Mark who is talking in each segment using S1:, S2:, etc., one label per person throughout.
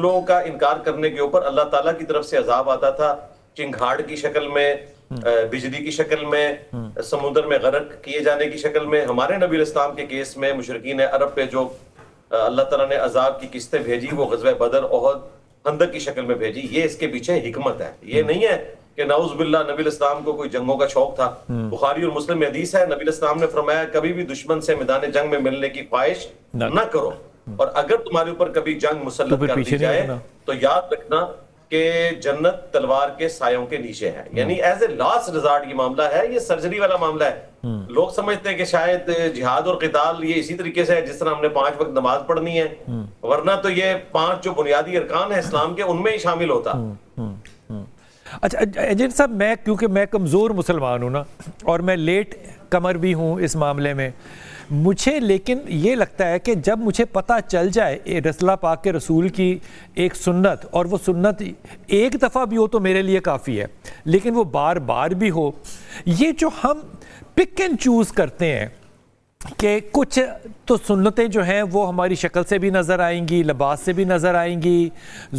S1: رسولوں کا انکار کرنے کے اوپر اللہ تعالیٰ کی طرف سے عذاب آتا تھا، چنگھاڑ کی شکل میں، بجلی کی شکل میں، سمندر میں غرق کیے جانے کی شکل میں. ہمارے نبی علیہ السلام کے کیس میں مشرکین عرب پہ جو اللہ تعالیٰ نے عذاب کی قسطیں بھیجی وہ غزوہ بدر، احد، خندق کی شکل میں بھیجی. یہ اس کے پیچھے حکمت ہے. یہ نہیں ہے کہ نعوذ باللہ نبی علیہ السلام کو کوئی جنگوں کا شوق تھا. بخاری اور مسلم میں حدیث ہے، نبی علیہ السلام نے فرمایا کبھی بھی دشمن سے میدان جنگ میں ملنے کی خواہش نہ کرو، اور اگر تمہارے اوپر کبھی جنگ مسلط کر دی جائے تو یاد رکھنا کہ جنت تلوار کے سایوں کے نیچے ہے. یعنی ایز اے لاسٹ ریزارٹ یہ معاملہ ہے، یہ سرجری والا معاملہ ہے. لوگ سمجھتے ہیں کہ شاید جہاد اور قتال یہ اسی طریقے سے ہے جس طرح ہم نے 5 وقت نماز پڑھنی ہے، ورنہ تو یہ 5 جو بنیادی ارکان ہیں اسلام کے ان میں ہی شامل ہوتا.
S2: اچھا ایجنٹ صاحب، کیونکہ میں کمزور مسلمان ہوں نا، اور میں لیٹ کمر بھی ہوں اس معاملے میں، مجھے لیکن یہ لگتا ہے کہ جب مجھے پتہ چل جائے رسول اللہ پاک کے رسول کی ایک سنت، اور وہ سنت ایک دفعہ بھی ہو تو میرے لیے کافی ہے، لیکن وہ بار بار بھی ہو، یہ جو ہم پک اینڈ چوز کرتے ہیں کہ کچھ تو سنتیں جو ہیں وہ ہماری شکل سے بھی نظر آئیں گی، لباس سے بھی نظر آئیں گی،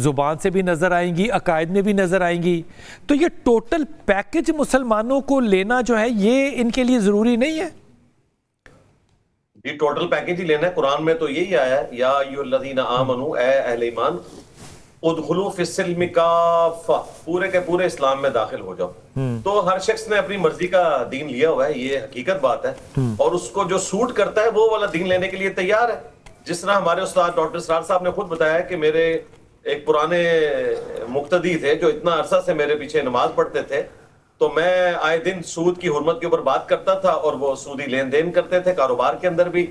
S2: زبان سے بھی نظر آئیں گی، عقائد میں بھی نظر آئیں گی، تو یہ ٹوٹل پیکج مسلمانوں کو لینا جو ہے یہ ان کے لیے ضروری نہیں ہے؟
S1: یہ ٹوٹل پیکج ہی لینا ہے. قرآن میں تو یہی آیا ہے، یا ایھا الذین آمنوا، اے اہل ایمان، ادخلوا فی السلم کافہ، پورے کے پورے اسلام میں داخل ہو جاؤ. تو ہر شخص نے اپنی مرضی کا دین لیا ہوا ہے، یہ حقیقت بات ہے، اور اس کو جو سوٹ کرتا ہے وہ والا دین لینے کے لیے تیار ہے. جس طرح ہمارے استاد ڈاکٹر اسرار صاحب نے خود بتایا کہ میرے ایک پرانے مقتدی تھے جو اتنا عرصہ سے میرے پیچھے نماز پڑھتے تھے، تو میں آئے دن سود کی حرمت کے اوپر بات کرتا تھا، اور وہ سودی لین دین کرتے تھے کاروبار کے اندر بھی.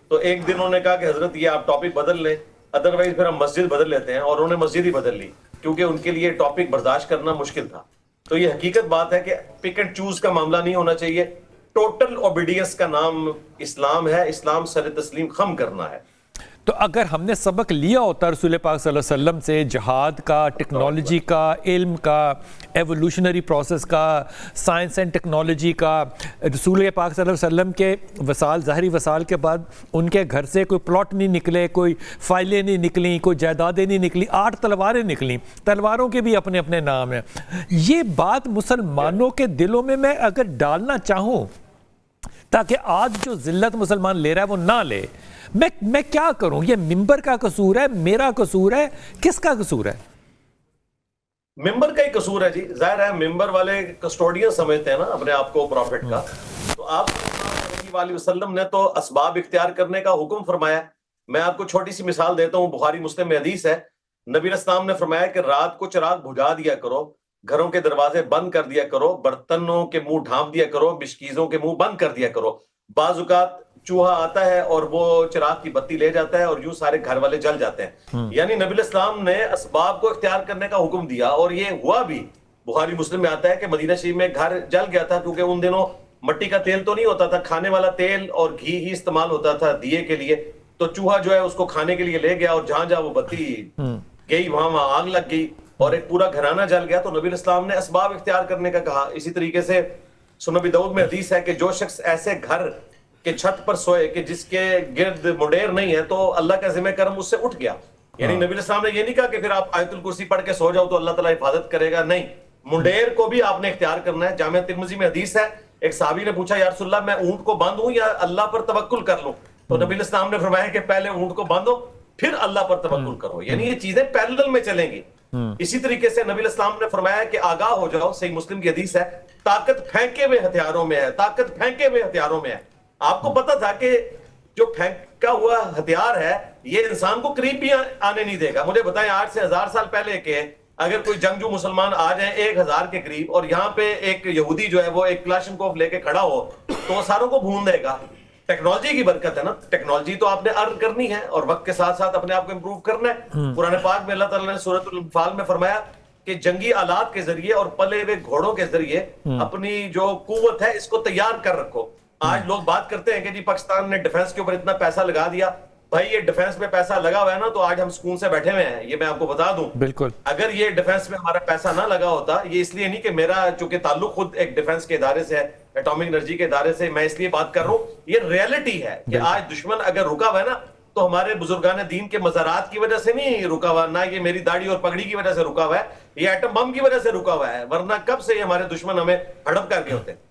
S1: تو ایک دن انہوں نے کہا کہ حضرت یہ آپ ٹاپک بدل لیں، ادروائز پھر ہم مسجد بدل لیتے ہیں، اور انہوں نے مسجد ہی بدل لی کیونکہ ان کے لیے ٹاپک برداشت کرنا مشکل تھا. تو یہ حقیقت بات ہے کہ پک اینڈ چوز کا معاملہ نہیں ہونا چاہیے. ٹوٹل اوبیڈینس کا نام اسلام ہے. اسلام سر تسلیم خم کرنا ہے.
S2: تو اگر ہم نے سبق لیا ہوتا رسول پاک صلی اللہ علیہ وسلم سے، جہاد کا، ٹیکنالوجی کا، علم کا، ایوولوشنری پروسیس کا، سائنس اینڈ ٹیکنالوجی کا، رسول پاک صلی اللہ علیہ وسلم کے وصال، ظاہری وصال کے بعد ان کے گھر سے کوئی پلاٹ نہیں نکلے، کوئی فائلیں نہیں نکلیں، کوئی جائیدادیں نہیں نکلی، 8 تلواریں نکلیں، تلواروں کے بھی اپنے اپنے نام ہیں. یہ بات مسلمانوں کے دلوں میں اگر ڈالنا چاہوں تاکہ آج جو ذلت مسلمان لے رہا ہے وہ نہ لے، میں کیا کروں؟ یہ ممبر کا قصور ہے، میرا قصور ہے، کس کا قصور ہے؟
S1: ممبر کا ہی قصور ہے جی. ظاہر ہے ممبر والے کسٹوڈین سمجھتے ہیں نا اپنے آپ کو پروفٹ کا. تو آپ صلی اللہ علیہ وسلم نے تو اسباب اختیار کرنے کا حکم فرمایا. میں آپ کو چھوٹی سی مثال دیتا ہوں، بخاری مسلم میں حدیث ہے، نبی علیہ السلام نے فرمایا کہ رات کو چراغ بجھا دیا کرو، گھروں کے دروازے بند کر دیا کرو، برتنوں کے منہ ڈھانپ دیا کرو، مشکیزوں کے منہ بند کر دیا کرو. بعض اوقات چوہا آتا ہے اور وہ چراغ کی بتی لے جاتا ہے اور یوں سارے گھر والے جل جاتے ہیں. یعنی نبی علیہ السلام نے اسباب کو اختیار کرنے کا حکم دیا، اور یہ ہوا بھی. بخاری مسلم میں آتا ہے کہ مدینہ شریف میں گھر جل گیا تھا کیونکہ ان دنوں مٹی کا تیل تو نہیں ہوتا تھا، کھانے والا تیل اور گھی ہی استعمال ہوتا تھا دیے کے لیے. تو چوہا جو ہے اس کو کھانے کے لیے لے گیا، اور جہاں جہاں وہ بتی گئی وہاں آگ لگ گئی اور ایک پورا گھرانہ جل گیا. تو نبی علیہ السلام نے اسباب اختیار کرنے کا کہا. اسی طریقے سے سنن ابی داؤد میں حدیث ہے کہ جو شخص ایسے گھر کہ چھت پر سوئے کہ جس کے گرد منڈیر نہیں ہے تو اللہ کا ذمہ کرم اس سے اٹھ گیا. یعنی نبی علیہ السلام نے یہ نہیں کہا کہ پھر آپ آیت الکرسی پڑھ کے سو جاؤ تو اللہ تعالیٰ حفاظت کرے گا. نہیں، منڈیر کو بھی آپ نے اختیار کرنا ہے. جامعہ ترمذی میں حدیث ہے، ایک صحابی نے پوچھا یا رسول اللہ میں اونٹ کو باندھوں یا اللہ پر توکل کر لوں؟ تو نبی علیہ السلام نے فرمایا کہ پہلے اونٹ کو باندھو پھر اللہ پر توکل کرو. یعنی یہ چیزیں پیرلل میں چلیں گی. اسی طریقے سے نبی علیہ السلام نے فرمایا کہ آگاہ ہو جاؤ، صحیح مسلم کی حدیث ہے، طاقت پھینکے ہوئے ہتھیاروں میں ہے، طاقت پھینکے ہوئے ہتھیاروں میں ہے. آپ کو پتا تھا کہ جو پھینکا ہوا ہتھیار ہے یہ انسان کو قریب بھی آنے نہیں دے گا. مجھے بتائیں 8 سے 1000 سال پہلے کہ اگر کوئی جنگجو مسلمان آ جائیں 1000 کے قریب، اور یہاں پہ ایک یہودی جو ہے وہ ایک کلاشنکوف لے کے کھڑا ہو تو وہ ساروں کو بھون دے گا. ٹیکنالوجی کی برکت ہے نا. ٹیکنالوجی تو آپ نے ارن کرنی ہے اور وقت کے ساتھ ساتھ اپنے آپ کو امپروو کرنا ہے. قرآن پاک میں اللہ تعالیٰ نے سورۃ الانفال میں فرمایا کہ جنگی آلات کے ذریعے اور پلے ہوئے گھوڑوں کے ذریعے اپنی جو قوت ہے اس کو تیار کر رکھو. آج لوگ بات کرتے ہیں کہ جی پاکستان نے ڈیفنس کے اوپر اتنا پیسہ لگا دیا. بھائی یہ ڈیفنس میں پیسہ لگا ہوا ہے نا تو آج ہم سکون سے بیٹھے ہوئے ہیں. یہ میں آپ کو بتا دوں.
S2: بالکل. اگر
S1: یہ ڈیفنس میں ہمارا پیسہ نہ لگا ہوتا، یہ اس لیے نہیں کہ میرا چونکہ تعلق خود ایک ڈیفنس کے ادارے سے ہے، ایٹامک انرجی کے ادارے سے، میں اس لیے بات کر رہا ہوں، یہ ریئلٹی ہے کہ آج دشمن اگر رکا ہوا ہے نا تو ہمارے بزرگان دین کے مزارات کی وجہ سے نہیں رکا ہوا, نہ یہ میری داڑھی اور پگڑی کی وجہ سے رکا ہوا ہے, یہ ایٹم بم کی وجہ سے رکا ہوا ہے, ورنہ کب سے یہ ہمارے دشمن ہمیں ہڑپ کر کے ہوتے ہیں.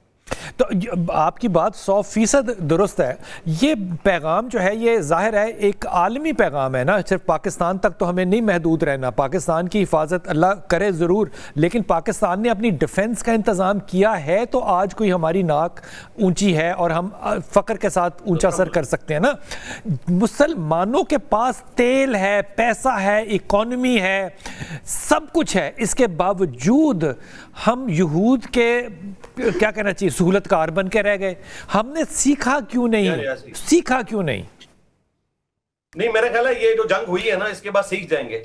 S2: تو آپ کی بات 100% درست ہے. یہ پیغام جو ہے یہ ظاہر ہے ایک عالمی پیغام ہے نا, صرف پاکستان تک تو ہمیں نہیں محدود رہنا. پاکستان کی حفاظت اللہ کرے ضرور, لیکن پاکستان نے اپنی ڈیفنس کا انتظام کیا ہے تو آج کوئی ہماری ناک اونچی ہے اور ہم فخر کے ساتھ اونچا سر کر سکتے ہیں نا. مسلمانوں کے پاس تیل ہے, پیسہ ہے, اکانومی ہے, سب کچھ ہے, اس کے باوجود ہم یہود کے کیا کہنا چاہیے سہولت کار بن کے رہ گئے. ہم نے سیکھا کیوں نہیں, سیکھا کیوں نہیں؟
S1: نہیں, میرا خیال ہے یہ جو جنگ ہوئی ہے نا اس کے بعد سیکھ جائیں گے.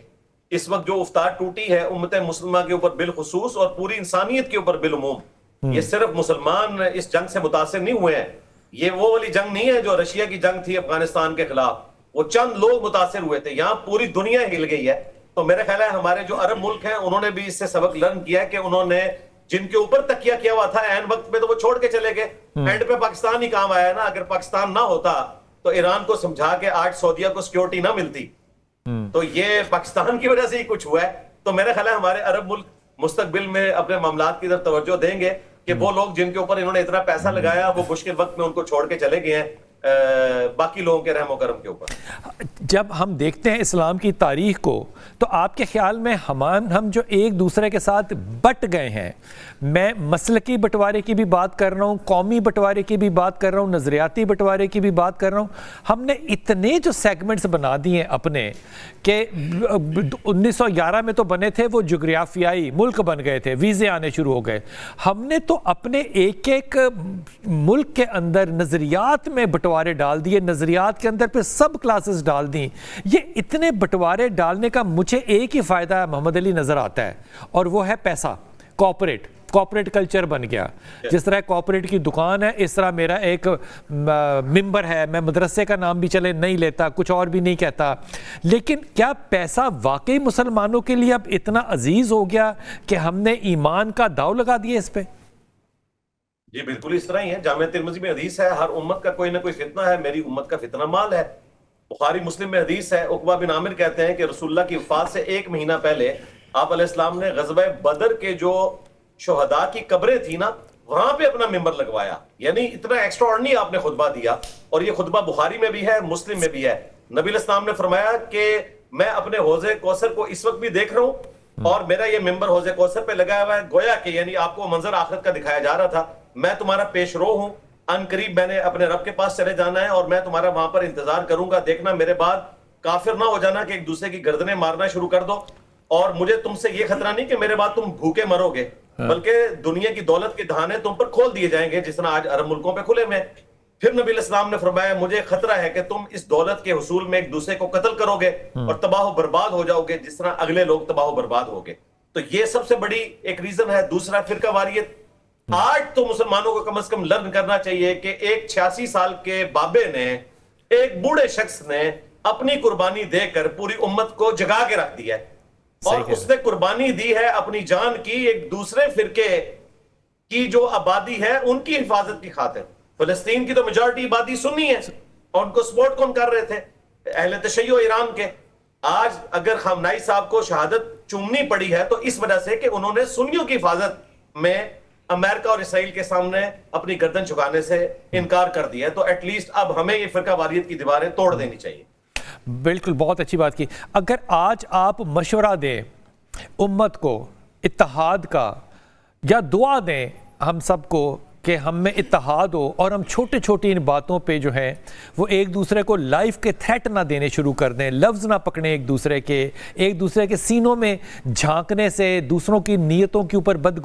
S1: اس وقت جو افتاد ٹوٹی ہے امت مسلمہ کے اوپر بالخصوص اور پوری انسانیت کے اوپر بالعموم, یہ صرف مسلمان اس جنگ سے متاثر نہیں ہوئے ہیں. یہ وہ والی جنگ نہیں ہے جو رشیا کی جنگ تھی افغانستان کے خلاف, وہ چند لوگ متاثر ہوئے تھے, یہاں پوری دنیا ہل گئی ہے. تو میرا خیال ہے ہمارے جو عرب ملک ہیں انہوں نے بھی اس سے سبق لرن کیا کہ انہوں نے جن کے اوپر تکیہ کیا ہوا تھا عین وقت پہ تو وہ چھوڑ کے چلے گئے. اینڈ پہ پاکستان ہی کام آیا نا. اگر پاکستان نہ ہوتا تو ایران کو سمجھا کے آج سعودیہ کو سیکیورٹی نہ ملتی. تو یہ پاکستان کی وجہ سے ہی کچھ ہوا ہے. تو میرا خیال ہے ہمارے عرب ملک مستقبل میں اپنے معاملات کی طرف توجہ دیں گے کہ وہ لوگ جن کے اوپر انہوں نے اتنا پیسہ لگایا وہ مشکل وقت میں ان کو چھوڑ کے چلے گئے ہیں باقی لوگوں کے رحم و کرم کے اوپر.
S2: جب ہم دیکھتے ہیں اسلام کی تاریخ کو تو آپ کے خیال میں ہم جو ایک دوسرے کے ساتھ بٹ گئے ہیں, میں مسلکی بٹوارے کی بھی بات کر رہا ہوں, قومی بٹوارے کی بھی بات کر رہا ہوں, نظریاتی بٹوارے کی بھی بات کر رہا ہوں, ہم نے اتنے جو سیگمنٹس بنا دیے اپنے کہ 1911 میں تو بنے تھے وہ جغرافیائی ملک بن گئے تھے, ویزے آنے شروع ہو گئے. ہم نے تو اپنے ایک ایک ملک کے اندر نظریات میں بٹوارے ڈال دیے, نظریات کے اندر پہ سب کلاسز ڈال دیں. یہ اتنے بٹوارے ڈالنے کا مجھے ایک ہی فائدہ محمد علی نظر آتا ہے اور وہ ہے پیسہ. کارپوریٹ کلچر بن گیا. جس طرح کارپوریٹ کی دکان ہے اس طرح میرا ایک ممبر ہے, میں مدرسے کا نام بھی چلے نہیں لیتا, کچھ اور بھی نہیں کہتا. لیکن کیا پیسہ واقعی مسلمانوں کے لیے اب اتنا عزیز ہو گیا کہ ہم نے ایمان کا داؤ لگا دیا اس پہ؟
S1: جی بالکل اس طرح ہی ہے. جامعہ ترمذی میں حدیث ہے ہر امت کا کوئی نہ کوئی فتنہ ہے, میری امت کا فتنہ مال ہے. بخاری مسلم میں حدیث ہے, عقبہ بن عامر کہتے ہیں کہ رسول اللہ کی وفات سے 1 مہینہ پہلے آپ علیہ السلام نے غزوہ بدر کے جو شہداء کی قبریں تھی نا وہاں پہ اپنا ممبر لگوایا. یعنی اتنا ایکسٹرا آرڈنری آپ نے خطبہ دیا, اور یہ خطبہ بخاری میں بھی ہے مسلم میں بھی ہے. نبی علیہ السلام نے فرمایا کہ میں اپنے حوض کوثر کو اس وقت بھی دیکھ رہا ہوں اور میرا یہ ممبر حوض کوثر پہ لگایا ہوا ہے, گویا کہ یعنی آپ کو منظر آخرت کا دکھایا جا رہا تھا. میں تمہارا پیش رو ہوں, ان قریب میں نے اپنے رب کے پاس چلے جانا ہے اور میں تمہارا وہاں پر انتظار کروں گا. دیکھنا میرے بعد کافر نہ ہو جانا کہ ایک دوسرے کی گردنیں مارنا شروع کر دو, اور مجھے تم سے یہ خطرہ نہیں کہ میرے بعد تم بھوکے مرو گے, بلکہ دنیا کی دولت کے دہانے تم پر کھول دیے جائیں گے جس طرح آج عرب ملکوں پہ کھلے ہوئے. پھر نبی علیہ السلام نے فرمایا مجھے خطرہ ہے کہ تم اس دولت کے حصول میں ایک دوسرے کو قتل کرو گے اور تباہ و برباد ہو جاؤ گے جس طرح اگلے لوگ تباہ و برباد ہو گے. تو یہ سب سے بڑی ایک ریزن ہے. دوسرا فرقہ واریت. آج تو مسلمانوں کو کم از کم لرن کرنا چاہیے کہ ایک 86 سال کے بابے نے, ایک بوڑھے شخص نے اپنی قربانی دے کر پوری امت کو جگا کے رکھ دیا ہے, اور اس نے قربانی دی ہے اپنی جان کی ایک دوسرے فرقے کی جو آبادی ہے ان کی حفاظت کی خاطر. فلسطین کی تو میجورٹی آبادی سنی ہے اور ان کو سپورٹ کون کر رہے تھے؟ اہل تشیع ایران کے. آج اگر خامنائی صاحب کو شہادت چومنی پڑی ہے تو اس وجہ سے کہ انہوں نے سنیوں کی حفاظت میں امریکہ اور اسرائیل کے سامنے اپنی گردن جھکانے سے انکار کر دیا ہے. تو ایٹ لیسٹ اب ہمیں یہ فرقہ واریت کی دیواریں توڑ دینی چاہیے.
S2: بالکل, بہت اچھی بات کی. اگر آج آپ مشورہ دیں امت کو اتحاد کا, یا دعا دیں ہم سب کو کہ ہم میں اتحاد ہو اور ہم چھوٹے چھوٹی ان باتوں پہ جو ہیں وہ ایک دوسرے کو لائف کے تھریٹ نہ دینے شروع کر دیں, لفظ نہ پکڑیں ایک دوسرے کے سینوں میں جھانکنے سے دوسروں کی نیتوں کے اوپر